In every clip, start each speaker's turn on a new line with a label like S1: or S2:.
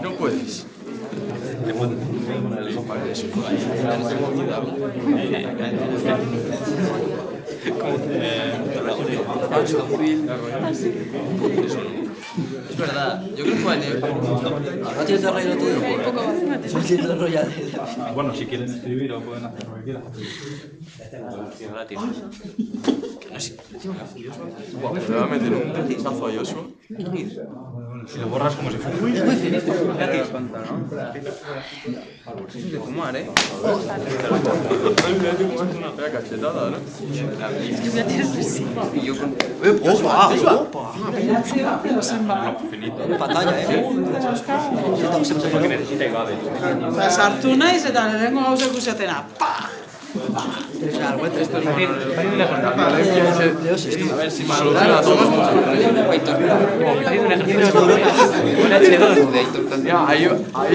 S1: No puedes.
S2: Es verdad, yo creo que fue en el... ¿No tienes el rollo tuyo? No tienes el rollo de...
S3: Bueno, si quieren escribir o pueden hacer lo que quieran.
S1: Le va a meter un petizazo a Joshua.
S3: Si lo borras como si fuera...
S2: Muy feliz, gratis.
S4: Es de fumar, ¿eh?
S1: Es una fea cachetada, ¿no?
S4: Y yo con...
S2: Pantalla,
S3: Porque necesita IGADE.
S5: Sartu naiz eta lehenengo gauzak usatena. Pa!
S1: A ver si soluciona todo. Ya, ahí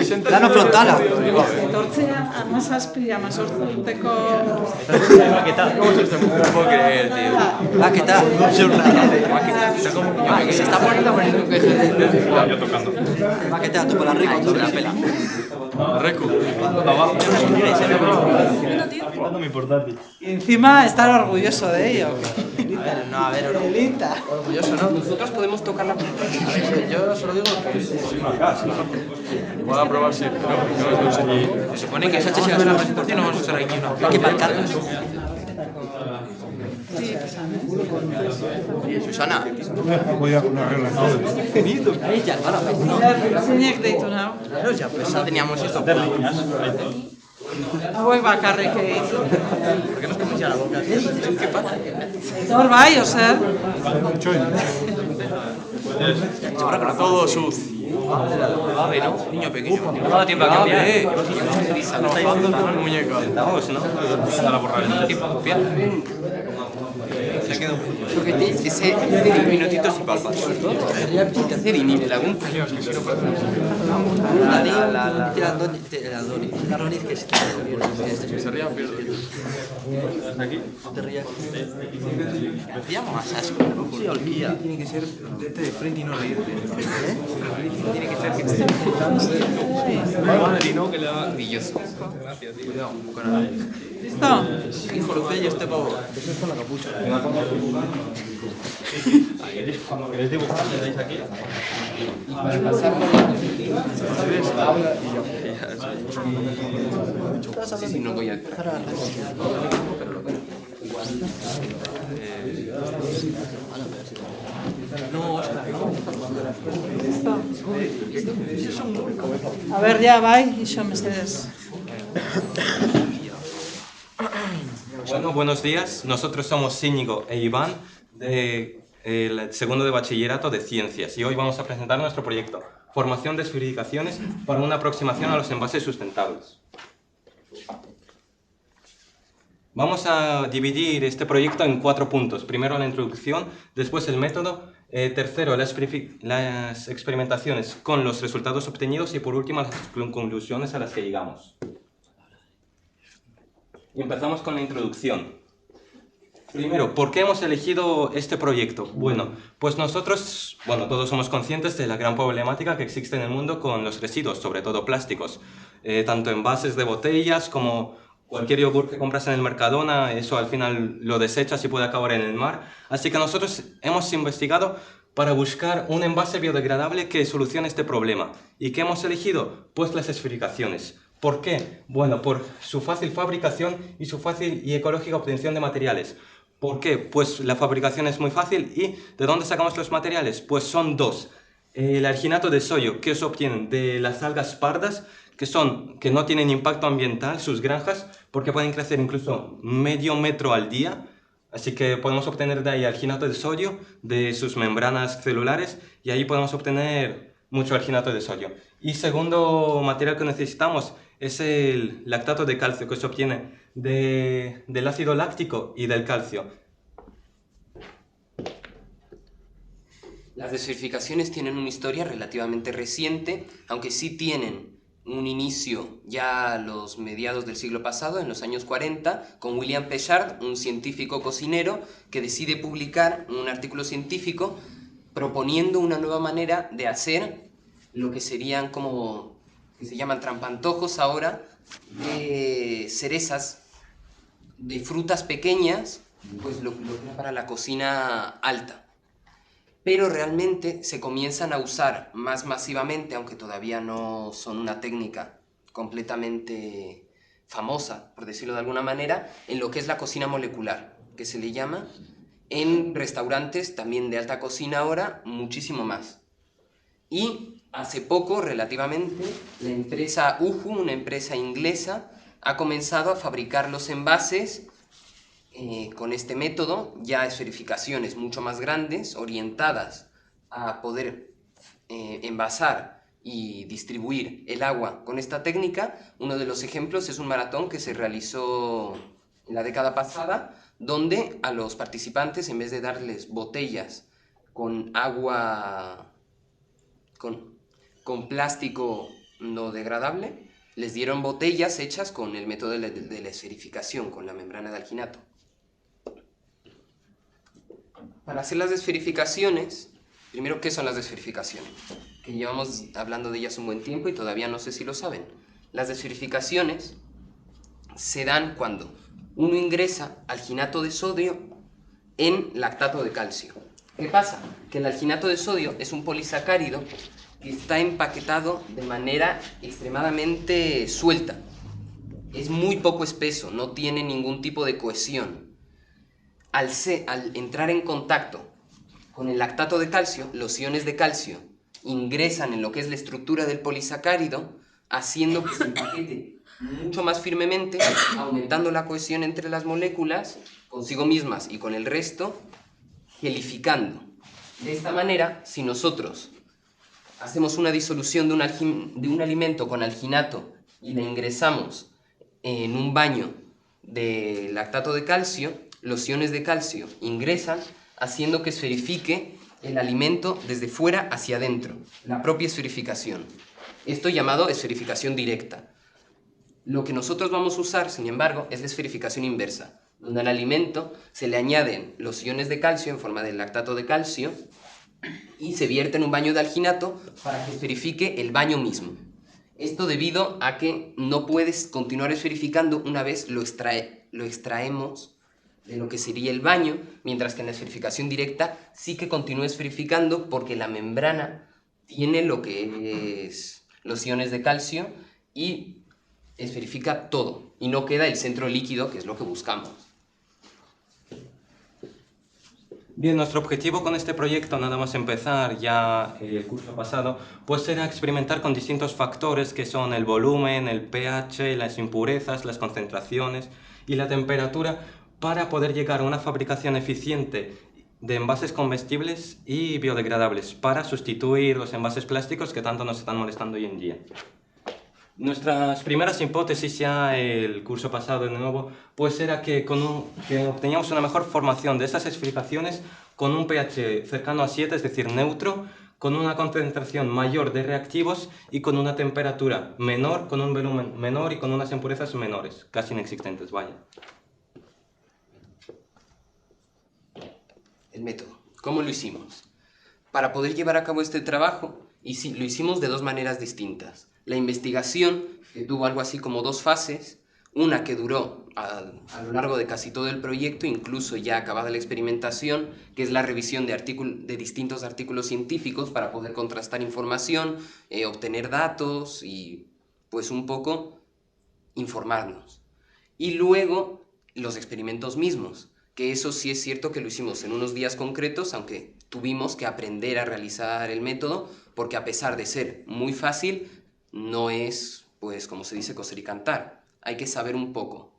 S1: se
S2: Plano frontala.
S5: Etortzea, 17-18 urteko...
S1: ¿Cómo es este mundo? No puedo creer, tío.
S2: Ah, ¿qué tal?
S4: Se está poniendo que
S3: Yo tocando.
S2: Ah, ¿qué tal? Tú por la rico, tú la pela.
S1: Recu.
S3: Jugando mi portátil.
S5: Y encima estar orgulloso de ello.
S2: No, a ver,
S5: Elita.
S4: orgulloso, ¿no? Nosotros podemos tocar la...
S2: yo solo digo que...
S1: Voy a probar si... No lo enseñé.
S4: Se supone que Sánchez llega a la presentación y no vamos a usar aquí una...
S2: Hay que marcarlas.
S4: Susana.
S3: Voy a arreglar todo.
S2: Ahí ya, hermano.
S5: Zeinek deitu nau.
S2: Claro, ya pues.
S4: Teníamos esto.
S5: Hauek bakarrik egin.
S2: ¿Por qué nos comes ya la boca? ¿Qué pasa?
S5: Hor bai, ozer?
S1: Todo sucio.
S4: ¿No? Niño pequeño.
S2: No da tiempo a cambiar.
S1: Trabajando con el muñeca.
S2: Vamos, ¿no?
S3: Para borrar
S4: No da tiempo a copiar. Se quedó. Ese minutitos y palpas. ¿Qué hacer? Y ni le hago un peleo, es que si no pasa
S2: La Roniz que se
S1: Se ría, pierde.
S3: aquí.
S2: No te rías.
S4: Hacía más asco.
S2: Sí, holguía.
S4: Tiene que ser verte de frente y no reírte. Tiene que ser que esté
S3: Madre, no, que le da...
S4: brilloso.
S3: Gracias, tío.
S4: Cuidado, con el...
S5: Listo?
S2: Hijo, lo y este pavo. Eso es con la capucha.
S3: Cuando queréis dibujar, le dais aquí.
S4: Sí, no voy a... No,
S5: A ber, ja, bai, iso mesedez.
S6: Bueno, buenos días. Nosotros somos Íñigo e Iván del segundo de bachillerato de Ciencias y hoy vamos a presentar nuestro proyecto Formación de esferificaciones para una aproximación a los envases sustentables. Vamos a dividir este proyecto en 4 puntos. Primero la introducción, después el método, tercero las experimentaciones con los resultados obtenidos y por último las conclusiones a las que llegamos. Y empezamos con la introducción. Primero, ¿por qué hemos elegido este proyecto? Bueno, pues nosotros, todos somos conscientes de la gran problemática que existe en el mundo con los residuos, sobre todo plásticos. Tanto envases de botellas como cualquier yogur que compras en el Mercadona, eso al final lo desechas y puede acabar en el mar. Así que nosotros hemos investigado para buscar un envase biodegradable que solucione este problema. ¿Y qué hemos elegido? Pues las esferificaciones. ¿Por qué? Bueno, por su fácil fabricación y su fácil y ecológica obtención de materiales. ¿Por qué? Pues la fabricación es muy fácil y ¿de dónde sacamos los materiales? Pues son 2. El alginato de sodio que se obtiene de las algas pardas, que no tienen impacto ambiental, sus granjas, porque pueden crecer incluso medio metro al día. Así que podemos obtener de ahí alginato de sodio, de sus membranas celulares, y ahí podemos obtener mucho alginato de sodio. Y segundo material que necesitamos es el lactato de calcio, que se obtiene del ácido láctico y del calcio.
S4: Las desesferificaciones tienen una historia relativamente reciente, aunque sí tienen un inicio ya a los mediados del siglo pasado, en los años 40, con William Pechard, un científico cocinero que decide publicar un artículo científico proponiendo una nueva manera de hacer lo que serían como, que se llaman trampantojos ahora, de cerezas, de frutas pequeñas, pues lo que era para la cocina alta. Pero realmente se comienzan a usar más masivamente, aunque todavía no son una técnica completamente famosa, por decirlo de alguna manera, en lo que es la cocina molecular, que se le llama, en restaurantes también de alta cocina ahora, muchísimo más. Y hace poco, relativamente, la empresa Uhu, una empresa inglesa, ha comenzado a fabricar los envases con este método, ya esferificaciones mucho más grandes, orientadas a poder envasar y distribuir el agua con esta técnica. Uno de los ejemplos es un maratón que se realizó en la década pasada, donde a los participantes, en vez de darles botellas con agua, con plástico no degradable, les dieron botellas hechas con el método de la esferificación, con la membrana de alginato. Para hacer las desferificaciones, primero, ¿qué son las desferificaciones? Que llevamos hablando de ellas un buen tiempo y todavía no sé si lo saben. Las desferificaciones se dan cuando uno ingresa alginato de sodio en lactato de calcio. ¿Qué pasa? Que el alginato de sodio es un polisacárido que está empaquetado de manera extremadamente suelta. Es muy poco espeso, no tiene ningún tipo de cohesión. Al entrar en contacto con el lactato de calcio, los iones de calcio ingresan en lo que es la estructura del polisacárido, haciendo que se empaquete mucho más firmemente, aumentando la cohesión entre las moléculas, consigo mismas y con el resto, gelificando. De esta manera, si nosotros hacemos una disolución de un alimento con alginato y la ingresamos en un baño de lactato de calcio, los iones de calcio ingresan, haciendo que esferifique el alimento desde fuera hacia adentro, la propia esferificación. Esto llamado esferificación directa. Lo que nosotros vamos a usar, sin embargo, es la esferificación inversa, donde al alimento se le añaden los iones de calcio en forma de lactato de calcio y se vierte en un baño de alginato para que esferifique el baño mismo. Esto debido a que no puedes continuar esferificando una vez lo extraemos de lo que sería el baño, mientras que en la esferificación directa sí que continúa esferificando porque la membrana tiene lo que es los iones de calcio y esferifica todo y no queda el centro líquido, que es lo que buscamos.
S6: Bien, nuestro objetivo con este proyecto, nada más empezar ya el curso pasado, pues era experimentar con distintos factores que son el volumen, el pH, las impurezas, las concentraciones y la temperatura, para poder llegar a una fabricación eficiente de envases comestibles y biodegradables para sustituir los envases plásticos que tanto nos están molestando hoy en día. Nuestras primeras hipótesis ya el curso pasado de nuevo, pues era que obteníamos una mejor formación de esas esferificaciones con un pH cercano a 7, es decir, neutro, con una concentración mayor de reactivos y con una temperatura menor, con un volumen menor y con unas impurezas menores, casi inexistentes, vaya.
S4: El método. ¿Cómo lo hicimos? Para poder llevar a cabo este trabajo, lo hicimos de dos maneras distintas. La investigación, que tuvo algo así como dos fases, una que duró a lo largo de casi todo el proyecto, incluso ya acabada la experimentación, que es la revisión de distintos artículos científicos para poder contrastar información, obtener datos y pues un poco informarnos. Y luego los experimentos mismos, que eso sí es cierto que lo hicimos en unos días concretos, aunque tuvimos que aprender a realizar el método, porque a pesar de ser muy fácil, no es, pues, como se dice, coser y cantar. Hay que saber un poco.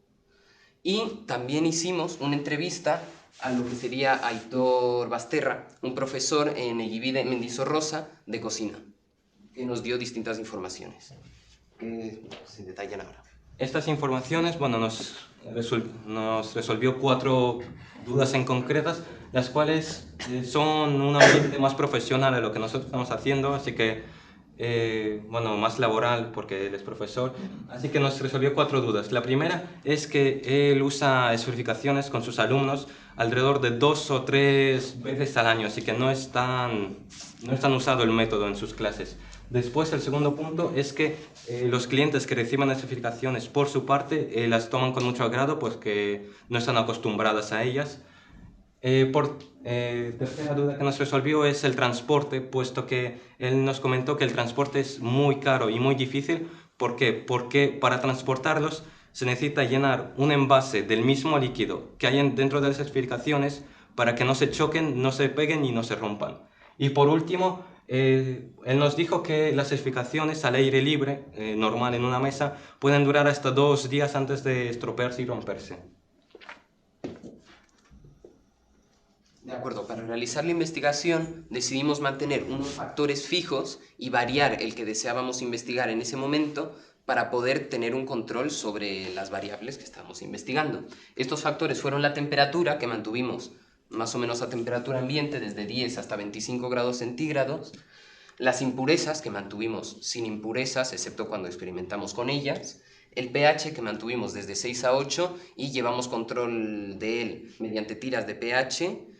S4: Y también hicimos una entrevista a lo que sería Aitor Basterra, un profesor en Eguivide Mendizorroza de cocina, que nos dio distintas informaciones, que se detallan ahora.
S6: Estas informaciones, bueno, nos resolvió 4 dudas en concretas, las cuales son un ambiente más profesional de lo que nosotros estamos haciendo, así que, bueno, más laboral porque él es profesor, así que nos resolvió 4 dudas. La primera es que él usa esferificaciones con sus alumnos alrededor de 2 o 3 veces al año, así que no es tan usado el método en sus clases. Después, el segundo punto es que los clientes que reciben las certificaciones por su parte las toman con mucho agrado, pues que no están acostumbradas a ellas. Tercera duda que nos resolvió es el transporte, puesto que él nos comentó que el transporte es muy caro y muy difícil. ¿Por qué? Porque para transportarlos se necesita llenar un envase del mismo líquido que hay dentro de las certificaciones para que no se choquen, no se peguen y no se rompan. Y por último, él nos dijo que las certificaciones al aire libre, normal en una mesa, pueden durar hasta 2 días antes de estropearse y romperse.
S4: De acuerdo, para realizar la investigación decidimos mantener unos factores fijos y variar el que deseábamos investigar en ese momento para poder tener un control sobre las variables que estábamos investigando. Estos factores fueron la temperatura, que mantuvimos más o menos a temperatura ambiente desde 10 hasta 25 grados centígrados, las impurezas, que mantuvimos sin impurezas, excepto cuando experimentamos con ellas, el pH, que mantuvimos desde 6 a 8 y llevamos control de él mediante tiras de pH,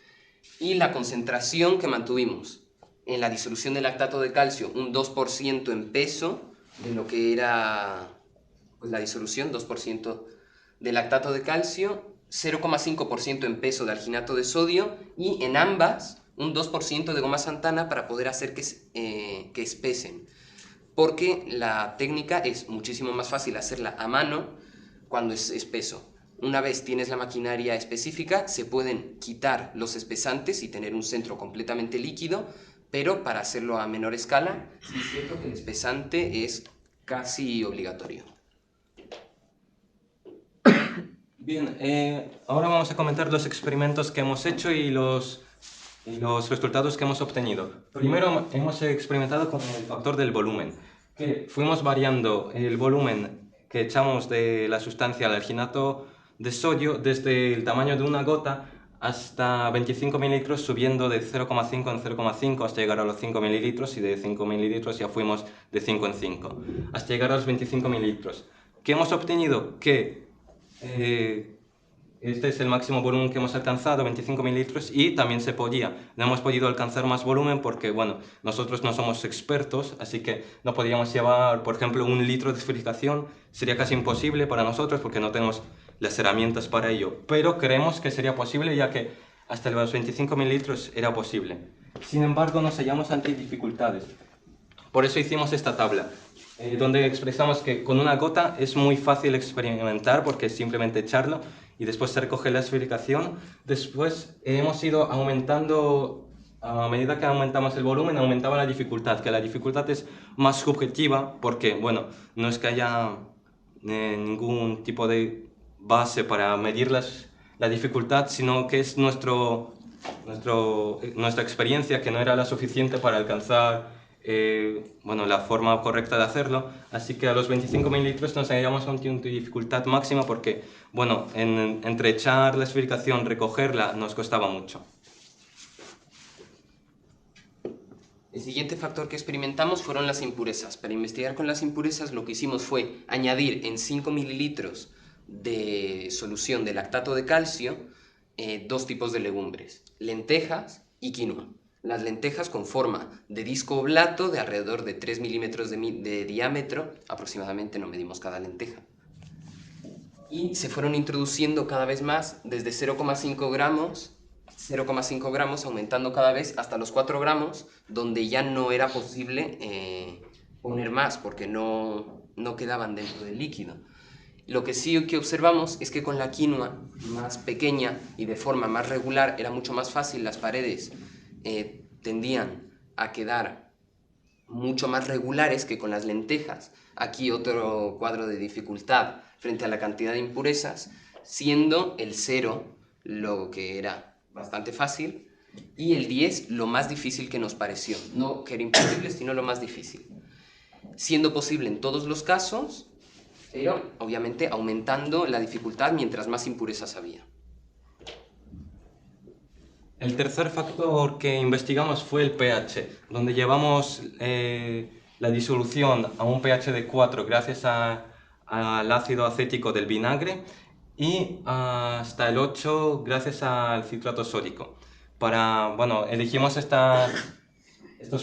S4: y la concentración que mantuvimos en la disolución de lactato de calcio, un 2% en peso de lo que era pues, la disolución, 2% de lactato de calcio, 0,5% en peso de alginato de sodio y en ambas un 2% de goma xantana para poder hacer que espesen. Porque la técnica es muchísimo más fácil hacerla a mano cuando es espeso. Una vez tienes la maquinaria específica, se pueden quitar los espesantes y tener un centro completamente líquido, pero para hacerlo a menor escala, sí es cierto que el espesante es casi obligatorio.
S6: Bien, ahora vamos a comentar los experimentos que hemos hecho y los resultados que hemos obtenido. Primero hemos experimentado con el factor del volumen, que fuimos variando el volumen que echamos de la sustancia al alginato de sodio desde el tamaño de una gota hasta 25 mililitros, subiendo de 0,5 en 0,5 hasta llegar a los 5 mililitros, y de 5 mililitros ya fuimos de 5 en 5, hasta llegar a los 25 mililitros. ¿Qué hemos obtenido? Que este es el máximo volumen que hemos alcanzado, 25 mililitros, y también se podía. No hemos podido alcanzar más volumen porque, bueno, nosotros no somos expertos, así que no podíamos llevar, por ejemplo, 1 litro de esferificación. Sería casi imposible para nosotros porque no tenemos las herramientas para ello. Pero creemos que sería posible, ya que hasta los 25 mililitros era posible. Sin embargo, nos hallamos ante dificultades. Por eso hicimos esta tabla, donde expresamos que con una gota es muy fácil experimentar porque es simplemente echarlo y después se recoge la esferificación. Después hemos ido aumentando, a medida que aumentamos el volumen, aumentaba la dificultad, que la dificultad es más subjetiva porque, bueno, no es que haya ningún tipo de base para medir la dificultad, sino que es nuestra experiencia que no era la suficiente para alcanzar bueno, la forma correcta de hacerlo. Así que a los 25 mililitros nos hallamos ante una dificultad máxima porque, bueno, entre echar la esferificación, recogerla, nos costaba mucho.
S4: El siguiente factor que experimentamos fueron las impurezas. Para investigar con las impurezas lo que hicimos fue añadir en 5 mililitros de solución de lactato de calcio 2 tipos de legumbres, lentejas y quinoa. Las lentejas con forma de disco oblato de alrededor de 3 milímetros de diámetro, aproximadamente, no medimos cada lenteja. Y se fueron introduciendo cada vez más desde 0,5 gramos, aumentando cada vez hasta los 4 gramos, donde ya no era posible poner más porque no quedaban dentro del líquido. Lo que sí que observamos es que con la quinoa más pequeña y de forma más regular era mucho más fácil, las paredes tendían a quedar mucho más regulares que con las lentejas. Aquí otro cuadro de dificultad frente a la cantidad de impurezas, siendo el 0 lo que era bastante fácil y el 10 lo más difícil que nos pareció. No que era imposible, sino lo más difícil. Siendo posible en todos los casos, pero obviamente aumentando la dificultad mientras más impurezas había.
S6: El tercer factor que investigamos fue el pH, donde llevamos la disolución a un pH de 4 gracias al ácido acético del vinagre y hasta el 8 gracias al citrato sódico. Bueno, elegimos estas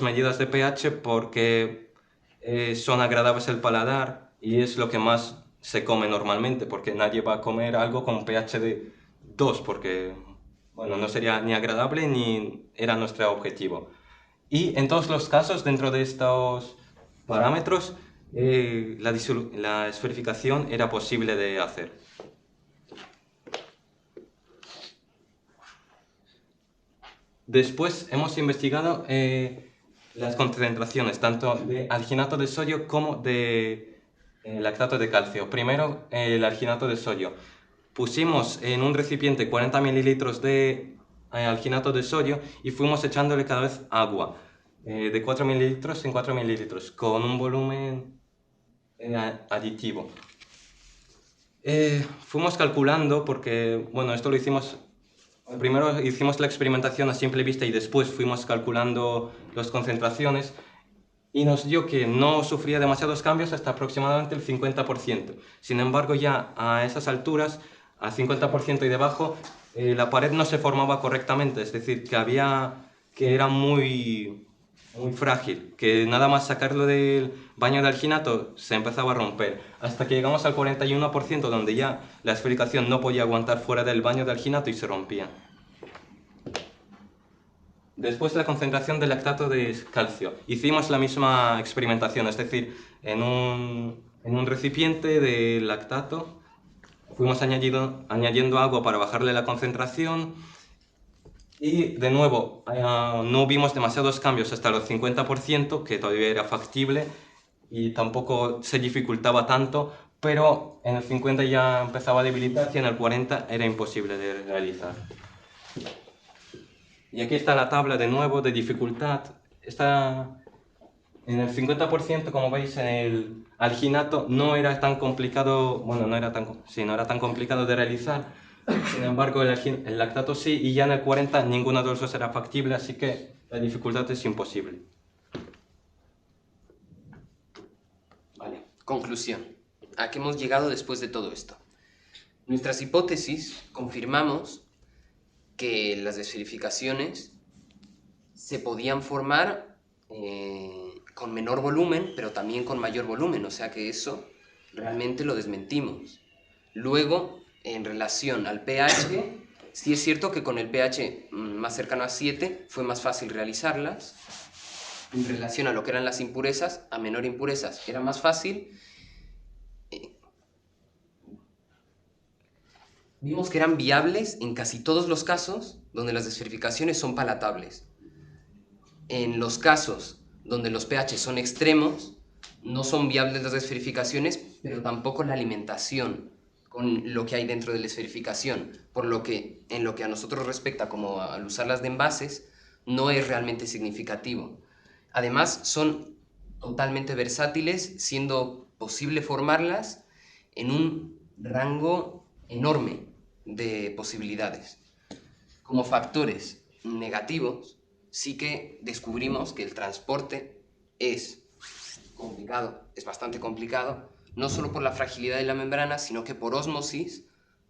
S6: medidas de pH porque son agradables al paladar y es lo que más se come normalmente, porque nadie va a comer algo con pH de 2, porque bueno, no sería ni agradable ni era nuestro objetivo. Y en todos los casos, dentro de estos parámetros, la esferificación era posible de hacer. Después hemos investigado las concentraciones tanto de alginato de sodio como de lactato de calcio. Primero, el alginato de sodio. Pusimos en un recipiente 40 mililitros de alginato de sodio y fuimos echándole cada vez agua, de 4 mililitros en 4 mililitros, con un volumen aditivo. Fuimos calculando porque, bueno, esto lo hicimos... Primero hicimos la experimentación a simple vista y después fuimos calculando las concentraciones y nos dio que no sufría demasiados cambios hasta aproximadamente el 50%. Sin embargo, ya a esas alturas, a 50% y debajo, la pared no se formaba correctamente, es decir, que era muy frágil, que nada más sacarlo del baño de alginato se empezaba a romper, hasta que llegamos al 41%, donde ya la esferificación no podía aguantar fuera del baño de alginato y se rompía. Después la concentración de lactato de calcio. Hicimos la misma experimentación, es decir, en un recipiente de lactato fuimos añadiendo agua para bajarle la concentración y de nuevo no vimos demasiados cambios hasta los 50%, que todavía era factible y tampoco se dificultaba tanto, pero en el 50 ya empezaba a debilitarse y en el 40 era imposible de realizar. Y aquí está la tabla de nuevo de dificultad. En el 50%, como veis, en el alginato no era tan complicado, bueno, no era tan complicado de realizar. Sin embargo, el lactato sí, y ya en el 40 ninguno de los dos era factible, así que la dificultad es imposible.
S4: Vale, conclusión. ¿A qué hemos llegado después de todo esto? Nuestras hipótesis confirmamos que las desferificaciones se podían formar con menor volumen, pero también con mayor volumen, o sea que eso realmente lo desmentimos. Luego, en relación al pH, sí es cierto que con el pH más cercano a 7 fue más fácil realizarlas. En relación a lo que eran las impurezas, a menor impurezas era más fácil. Vimos que eran viables en casi todos los casos donde las desferificaciones son palatables. En los casos donde los pH son extremos, no son viables las desferificaciones, pero tampoco la alimentación con lo que hay dentro de la esferificación, por lo que en lo que a nosotros respecta, como al usarlas de envases, no es realmente significativo. Además, son totalmente versátiles, siendo posible formarlas en un rango enorme de posibilidades. Como factores negativos, sí que descubrimos que el transporte es complicado, es bastante complicado, no solo por la fragilidad de la membrana, sino que por ósmosis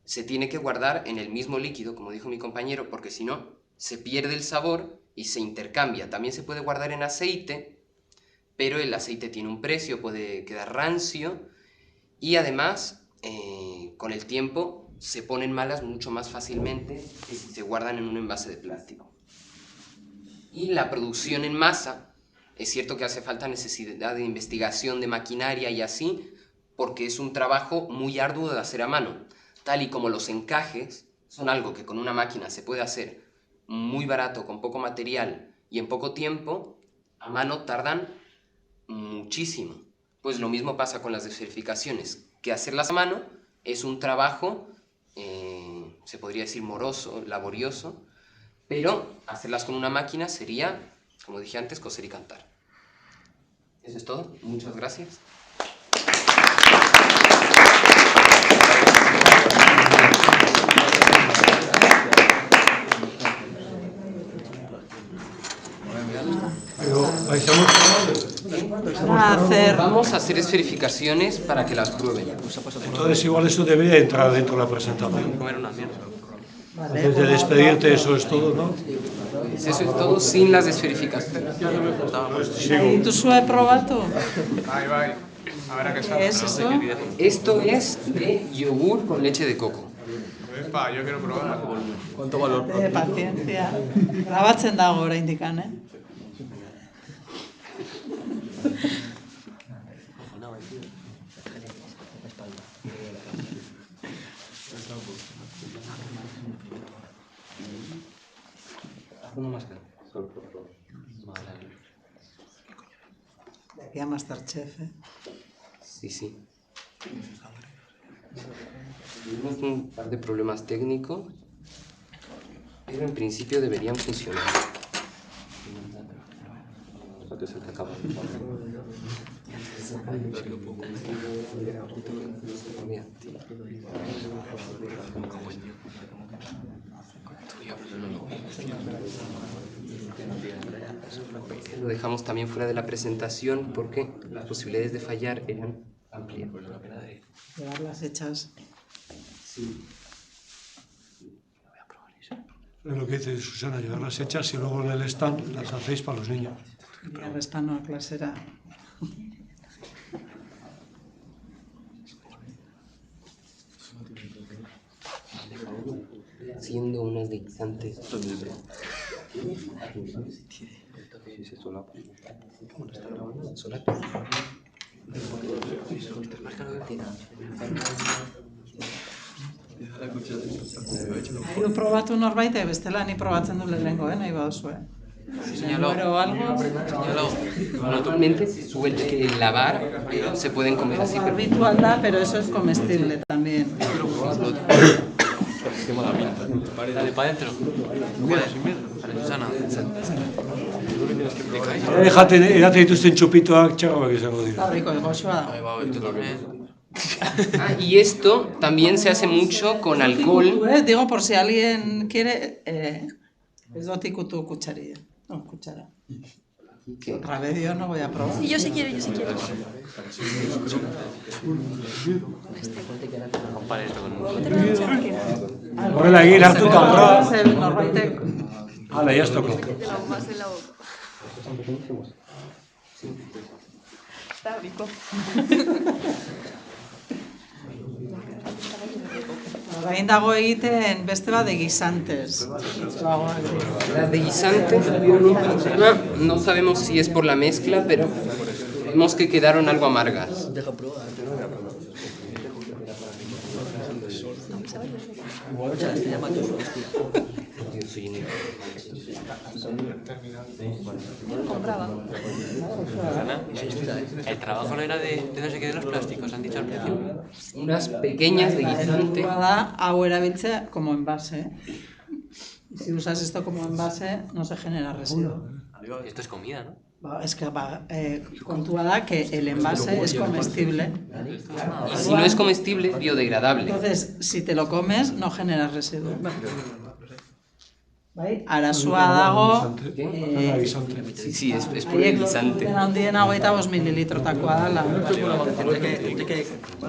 S4: se tiene que guardar en el mismo líquido, como dijo mi compañero, porque si no, se pierde el sabor y se intercambia. También se puede guardar en aceite, pero el aceite tiene un precio, puede quedar rancio, y además, con el tiempo, se ponen malas mucho más fácilmente que si se guardan en un envase de plástico. Y la producción en masa, es cierto que hace falta necesidad de investigación de maquinaria y así, porque es un trabajo muy arduo de hacer a mano, tal y como los encajes son algo que con una máquina se puede hacer muy barato, con poco material y en poco tiempo, a mano tardan muchísimo. Pues lo mismo pasa con las desferificaciones, que hacerlas a mano es un trabajo, se podría decir moroso, laborioso, pero hacerlas con una máquina sería, como dije antes, coser y cantar. Eso es todo. Muchas gracias. Vamos a hacer esferificaciones para que las prueben.
S7: Entonces igual eso debería entrar dentro de la presentación. Antes de despedirte, eso es todo, ¿no?
S4: Eso es todo sin las desferificaciones.
S5: Dituzue probatu?
S3: Bai. A ver a qué
S5: ¿Qué es eso?
S4: Esto es de yogur con leche de coco.
S3: Epa, yo quiero probar.
S5: De paciencia. Grabatzen dago oraindik,
S6: Uno más que
S5: De aquí a Masterchef,
S4: Sí. Tuvimos un par de problemas técnicos, pero en principio deberían funcionar. Lo dejamos también fuera de la presentación porque las posibilidades de fallar eran amplias.
S5: llevarlas hechas.
S7: Es lo que dice Susana, llevarlas hechas y luego en el stand las hacéis para los niños.
S5: Y arrestano a klasera.
S4: Haciendo unas guisantes.
S5: Nahi du probatu norbaitek, bestela ni probatzen du lehenengo, nahi baduzue. Muero o algo.
S4: Normalmente se suele lavar, pero se pueden comer así.
S5: Es habitual da, pero eso es comestible también.
S1: Dale, para adentro. Dale, Susana.
S7: Edate dituzten txupitoak txagoak izango dira.
S5: Está rico, goxoa da.
S1: Ahí va, tú también.
S4: Y esto también se hace mucho con alcohol.
S5: Digo, por si alguien quiere, ez dut ikutu kutxarilla. No, kuchara. Otra vez yo no voy a probar.
S8: Sí, yo sí quiero.
S1: Compara esto con...
S7: Horrela egin hartuta horra.
S5: Norbaitek.
S7: Hala, ya estoko.
S8: Te la bombas en la boca. Está rico.
S5: Orain dago egiten beste bat de guisantes.
S4: Las de guisantes, no sabemos si es por la mezcla, pero vemos que quedaron algo amargas.
S8: Compraba.
S1: El trabajo no era de no sé qué de los plásticos, han dicho al principio.
S4: Unas pequeñas de guisante.
S5: Da hau erabiltzea como envase. Y si usas esto como envase, no se genera residuo.
S1: Esto es comida, ¿no?
S5: Es que kontua da que el envase es comestible.
S4: Y si no es comestible, es biodegradable.
S5: Entonces, si te lo comes, no generas residuo. Bai, arazoa dago,
S4: Sí, es por el guisante.
S5: dena handiena 25 mililitrotakoa dala.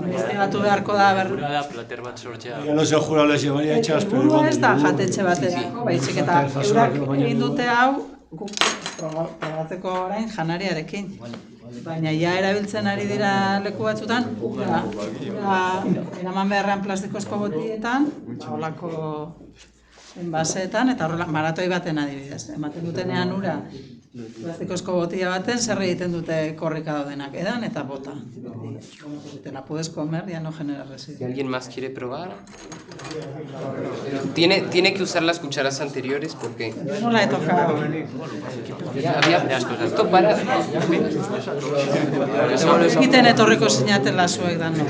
S5: Investigatu beharko da
S1: Pura da plater bat sortzea.
S7: Ya no sé jurado les llevaría hechas, pero
S5: Burua
S7: igual.
S5: ez da jatetxe baterako, baizik eta eurak egin dute hau guk probatzeko orain janariarekin. Baina ja erabiltzen ari dira leku batzutan, ura eraman beharrean plastikozko botietan, holako enbaseetan, eta horrela maratoi baten adibidez. Ematen dutenean ura plastikozko botila baten, zer egiten dute korrika daudenak, edan eta bota. Te la puedes comer, ya no genera
S4: Si
S5: residuo.
S4: alguien más quiere probar. Tiene que usar las cucharas anteriores porque
S5: Yo no la he tocado.
S4: había esto para...
S5: Egiten etorriko zinatela zuek dan, no.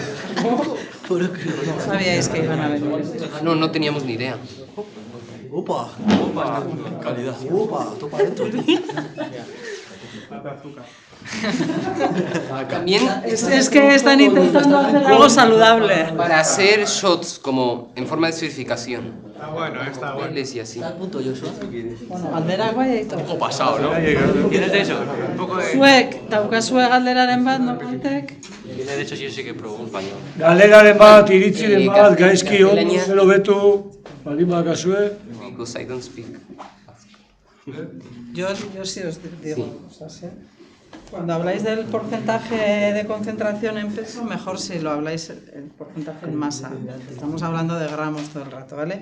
S5: Sabíais que iban a venir.
S4: No teníamos ni idea.
S2: Opa,
S1: Calidad.
S2: topa adentro.
S4: También
S5: Es que están intentando hacer algo saludable.
S4: para hacer shots como en forma de esferificación.
S3: Está bueno, está bueno.
S4: Y así.
S2: Al punto, Joshua.
S5: Bueno, galderak bai eitor.
S1: Un poco pasado, ¿no? ¿Tienes de eso? Un poco de...
S5: Zuek, daukazue galderaren bat, norbaitek?
S1: Tiene de hecho, yo sí que probó un paño.
S7: Galeraren bat, iritziren bat, gaizki
S4: gaztelania.
S7: ondo betu, baldin badakazue.
S4: Because I don't speak.
S5: Yo sí os digo cosas, ¿eh? Cuando habláis del porcentaje de concentración en peso, mejor si lo habláis el porcentaje en masa. Estamos hablando de gramos todo el rato, ¿vale?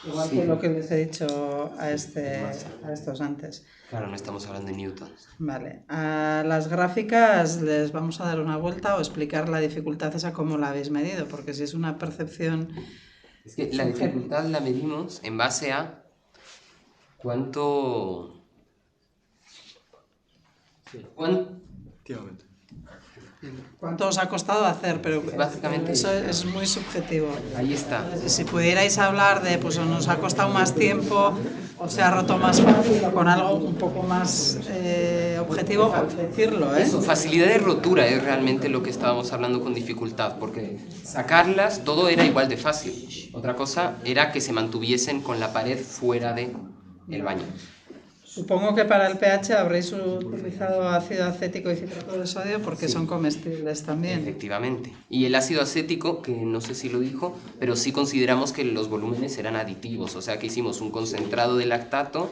S5: Igual que lo que les he dicho a estos antes.
S4: Claro, no estamos hablando de newtons.
S5: Vale. A las gráficas les vamos a dar una vuelta o explicar la dificultad esa cómo la habéis medido, porque si es una percepción...
S4: Es que la dificultad la medimos en base a cuánto...
S5: ¿Cuánto os ha costado hacer? Pero
S4: básicamente
S5: eso es muy subjetivo.
S4: Ahí está.
S5: Si pudierais hablar de, pues nos ha costado más tiempo o se ha roto más fácil o con algo un poco más objetivo, decirlo, ¿eh?
S4: Eso, facilidad de rotura es realmente lo que estábamos hablando con dificultad, porque sacarlas todo era igual de fácil. Otra cosa era que se mantuviesen con la pared fuera del baño.
S5: Supongo que para el pH habréis utilizado ácido acético y citrato de sodio porque son comestibles también.
S4: Efectivamente. Y el ácido acético, que no sé si lo dijo, pero sí consideramos que los volúmenes eran aditivos, o sea que hicimos un concentrado de lactato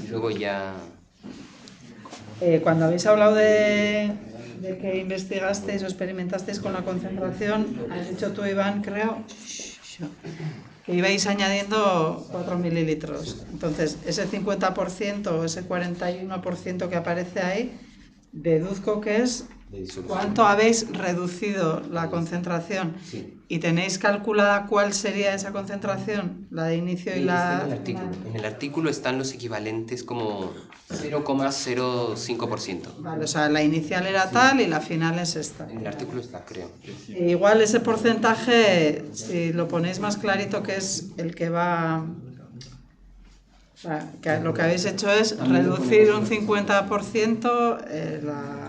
S4: y luego ya...
S5: Cuando habéis hablado de que investigasteis o experimentasteis con la concentración, has dicho tú, Iván, creo, que ibais añadiendo 4 mililitros. Entonces, ese 50% o ese 41% que aparece ahí, deduzco que es cuánto habéis reducido la concentración.
S4: Sí.
S5: ¿Y tenéis calculada cuál sería esa concentración? La de inicio y la...
S4: En el artículo están los equivalentes como 0,05%.
S5: Vale, o sea, la inicial era tal y la final es esta.
S4: En el artículo está, creo.
S5: Igual ese porcentaje, si lo ponéis más clarito, que es el que va... O sea, que lo que habéis hecho es reducir un 50%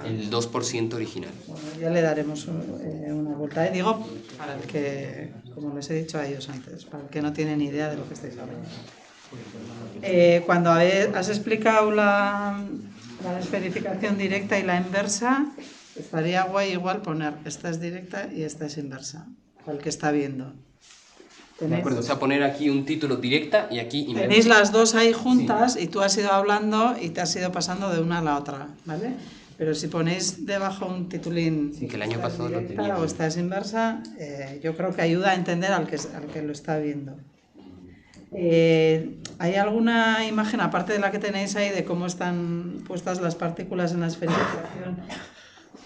S4: el 2% original.
S5: Bueno, ya le daremos una vuelta. Digo, para el que, como les he dicho a ellos antes, para el que no tiene ni idea de lo que estáis hablando. Cuando has explicado la esferificación directa y la inversa, estaría guay igual poner esta es directa y esta es inversa, para el que está viendo.
S4: De acuerdo, o sea, poner aquí un título directa y aquí inversa.
S5: Tenéis las dos ahí juntas, sí. Y tú has ido hablando y te has ido pasando de una a la otra, ¿vale? Pero si ponéis debajo un titulín,
S4: sí, que el año pasado lo
S5: directa
S4: tenía.
S5: O esta es inversa, yo creo que ayuda a entender al que lo está viendo. ¿Hay alguna imagen, aparte de la que tenéis ahí, de cómo están puestas las partículas en la esferificación,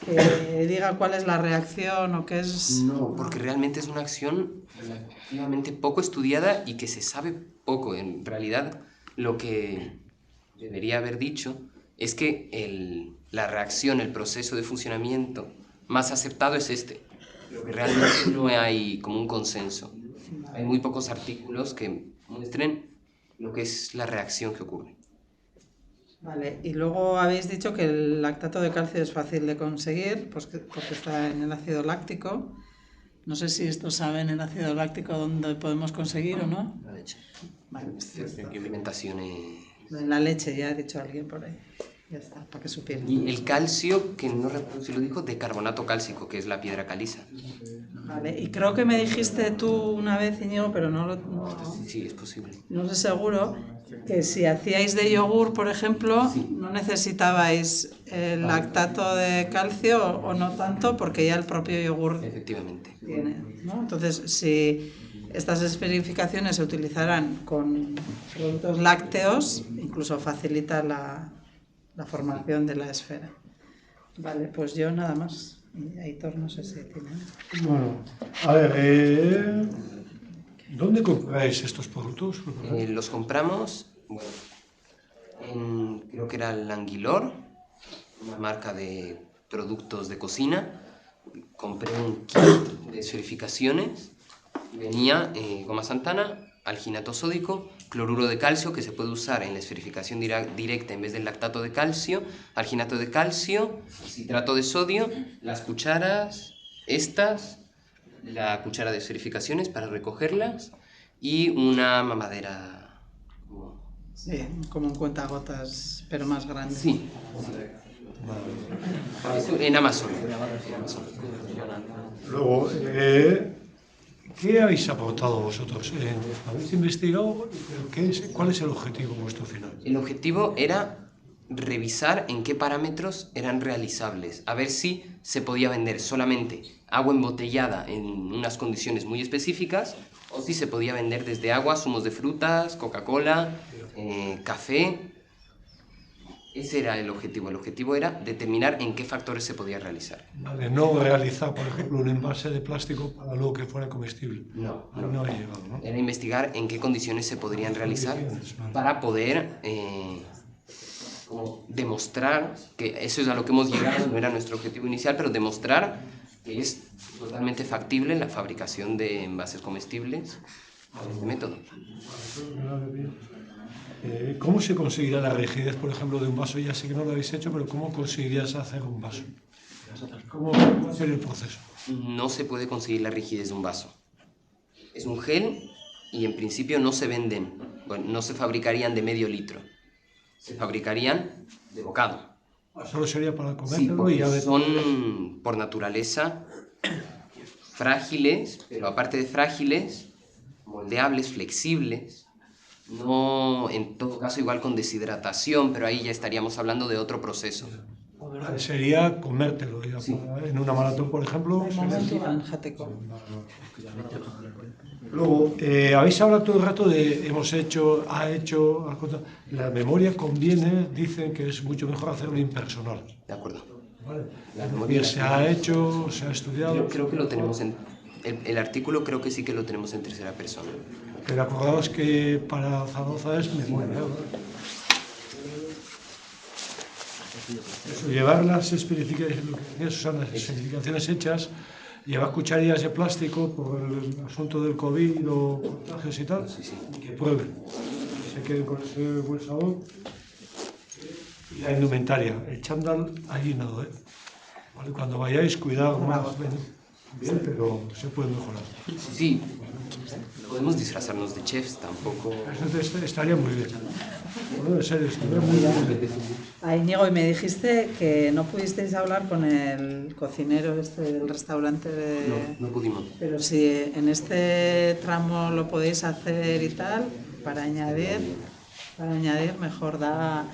S5: que diga cuál es la reacción o qué es...?
S4: No, porque realmente es una acción relativamente poco estudiada y que se sabe poco. En realidad, lo que debería haber dicho es que la reacción, el proceso de funcionamiento más aceptado es este. Pero que realmente no hay como un consenso. Hay muy pocos artículos que muestren lo que es la reacción que ocurre.
S5: Vale, y luego habéis dicho que el lactato de calcio es fácil de conseguir, pues porque está en el ácido láctico. No sé si esto saben el ácido láctico dónde podemos conseguir o no.
S4: La leche.
S5: Vale,
S4: Implementaciones.
S5: en la leche, ya ha dicho alguien por ahí. Ya está, para que supieran.
S4: Y el calcio, que no recuerdo si lo dijo, de carbonato cálcico, que es la piedra caliza.
S5: Vale, y creo que me dijiste tú una vez, Íñigo, pero
S4: Sí, es posible.
S5: no sé seguro, que si hacíais de yogur, por ejemplo, no necesitabais el lactato de calcio o no tanto, porque ya el propio yogur
S4: Efectivamente.
S5: tiene, ¿no? Entonces, si estas esferificaciones se utilizaran con productos lácteos, incluso facilita la formación de la esfera. Vale, pues yo nada más. Y Aitor no sé si tiene...
S7: Bueno, a ver, ¿dónde compráis estos productos?
S4: Los compramos, bueno, creo que era el Anguilor, una marca de productos de cocina. Compré un kit de esferificaciones. Venía goma Santana, alginato sódico, cloruro de calcio, que se puede usar en la esferificación directa en vez del lactato de calcio, alginato de calcio, citrato de sodio, las cucharas, la cuchara de esferificaciones para recogerlas y una mamadera.
S5: Sí, como un cuentagotas, pero más grande.
S4: Sí. Eso en Amazon.
S7: Luego, ¿Qué habéis aportado vosotros? ¿Habéis investigado? ¿Cuál es el objetivo vuestro final?
S4: El objetivo era revisar en qué parámetros eran realizables, a ver si se podía vender solamente agua embotellada en unas condiciones muy específicas o si se podía vender desde agua, zumos de frutas, Coca-Cola, café. Ese era el objetivo era determinar en qué factores se podía realizar.
S7: Vale, no realizar, por ejemplo, un envase de plástico para luego que fuera comestible.
S4: No
S7: había llegado, ¿no?
S4: Era investigar en qué condiciones se podrían realizar para poder como demostrar que eso es a lo que hemos llegado, no era nuestro objetivo inicial, pero demostrar que es totalmente factible la fabricación de envases comestibles con este método.
S7: ¿Cómo se conseguirá la rigidez, por ejemplo, de un vaso? Ya sé que no lo habéis hecho, pero ¿cómo conseguirías hacer un vaso? ¿Cómo va a ser el proceso?
S4: No se puede conseguir la rigidez de un vaso. Es un gel y en principio no se venden, bueno, no se fabricarían de medio litro. Se fabricarían de bocado.
S7: Solo sería para
S4: Sí,
S7: comértelo
S4: porque
S7: y ya de...
S4: son por naturaleza frágiles, pero aparte de frágiles, moldeables, flexibles. No, en todo caso, igual con deshidratación, pero ahí ya estaríamos hablando de otro proceso.
S7: Sería comértelo, ya,
S4: Sí.
S7: en una maratón, por ejemplo.
S5: De momento jateko.
S7: Luego, habéis hablado todo el rato de hemos hecho, ha hecho, la memoria conviene, dicen que es mucho mejor hacerlo impersonal.
S4: ¿De acuerdo?
S7: ¿Vale?
S4: La memoria-
S7: Se ha hecho, se ha estudiado.
S4: Creo que lo tenemos en... El artículo creo que sí que lo tenemos en tercera persona.
S7: Pero acordaos que para Zaragoza es memoria. Eso, llevar las especificaciones hechas, llevar cucharillas de plástico por el asunto del COVID o contagios y tal, y que prueben, que se queden con ese buen sabor. Y la indumentaria, el chándal allí nada, ¿eh? Vale, cuando vayáis, cuidado más, bien, pero se puede mejorar.
S4: Sí, podemos disfrazarnos de chefs, tampoco...
S7: Eso estaría muy bien. Bueno, en serio, estaría muy bien.
S5: Íñigo, y me dijiste que no pudisteis hablar con el cocinero este del restaurante de...
S4: No pudimos.
S5: Pero si en este tramo lo podéis hacer y tal, para añadir mejor da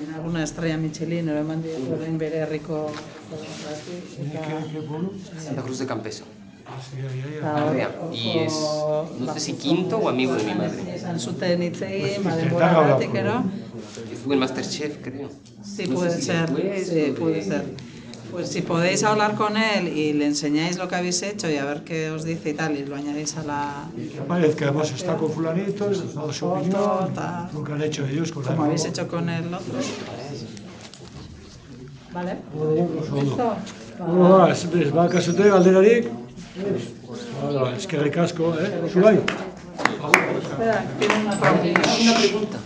S5: en alguna estrella Michelin, o eman orain bere herriko
S7: ¿Qué pueblo?
S4: Santa Cruz de Campeso.
S5: Arrea.
S4: Y es, no sé si quinto o amigo de mi madre.
S5: Esan zuten hitz egin,
S7: Pues,
S5: denboragatik ero.
S4: Estuvo en Masterchef, creo.
S5: Sí,
S4: No
S5: puede
S4: sé si
S5: ser,
S4: después
S5: sí,
S4: o
S5: puede
S4: de-
S5: ser. Pues si podéis hablar con él y le enseñáis lo que habéis hecho y a ver qué os dice y tal, y lo añadéis a la...
S7: Que aparezca, además está con fulanito, ha dado su opinión,
S5: tal.
S7: lo que han hecho ellos con la
S5: Como habéis
S7: ropa.
S5: hecho con el otro. ¿Vale?
S7: Ondo.
S5: ¿Listo?
S7: Bueno, ez bakazute galderarik. Es que recasco, Zurai.
S5: Espera, tiene una
S4: pregunta.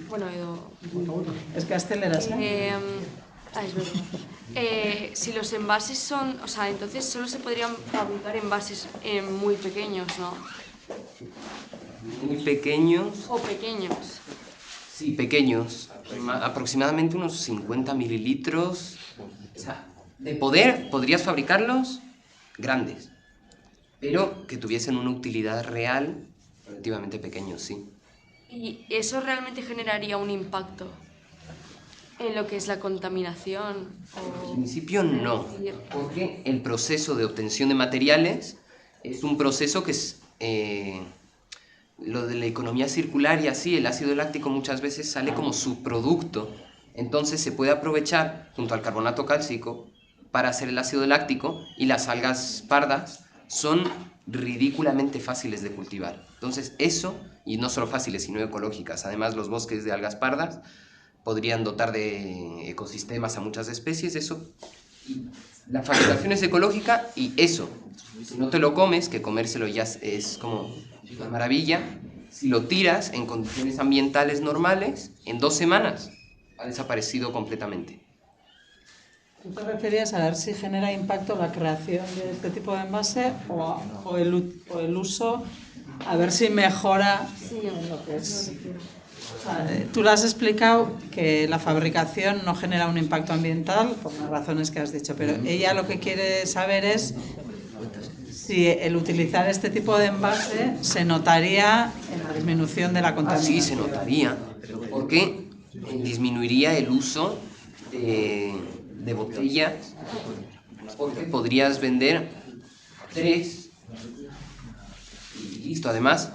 S8: Bueno, edo...
S5: Es que asteleras, ¿eh?
S8: Es verdad. Si los envases son... O sea, entonces solo se podrían fabricar envases muy pequeños, ¿no?
S4: Muy pequeños.
S8: O pequeños.
S4: Sí, pequeños. Aproximadamente unos 50 mililitros. O sea, de poder, podrías fabricarlos grandes, pero que tuviesen una utilidad real relativamente pequeños, sí.
S8: ¿Y eso realmente generaría un impacto en lo que es la contaminación?
S4: En principio no, porque el proceso de obtención de materiales es un proceso que es lo de la economía circular y así, el ácido láctico muchas veces sale como subproducto, entonces se puede aprovechar junto al carbonato cálcico para hacer el ácido láctico, y las algas pardas son ridículamente fáciles de cultivar. Entonces eso, y no solo fáciles sino ecológicas, además los bosques de algas pardas podrían dotar de ecosistemas a muchas especies, eso. Y la fabricación es ecológica y eso, si no te lo comes, que comérselo ya es como una maravilla, si lo tiras en condiciones ambientales normales, en 2 semanas ha desaparecido completamente.
S5: ¿Tú te referías a ver si genera impacto la creación de este tipo de envase o el uso, a ver si mejora en lo que es? O sea, tú le has explicado que la fabricación no genera un impacto ambiental por las razones que has dicho, pero ella lo que quiere saber es si el utilizar este tipo de envase se notaría en la disminución de la contaminación.
S4: Sí, se notaría, porque disminuiría el uso de botellas, porque podrías vender 3 y listo. Además,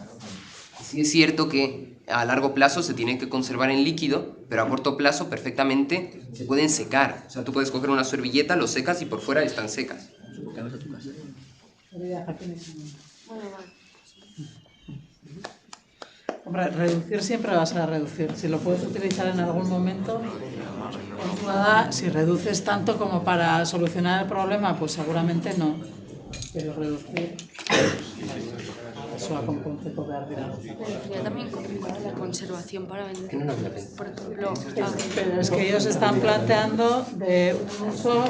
S4: sí es cierto que a largo plazo se tienen que conservar en líquido, pero a corto plazo perfectamente se pueden secar. O sea, tú puedes coger una servilleta, lo secas y por fuera están secas.
S5: Hombre, reducir siempre vas a reducir. Si lo puedes utilizar en algún momento, si reduces tanto como para solucionar el problema, pues seguramente no. Pero reducir eso a un concepto de ardida.
S8: Sería también complicada la conservación para vender. Por ejemplo,
S5: Pero es que ellos están planteando de un uso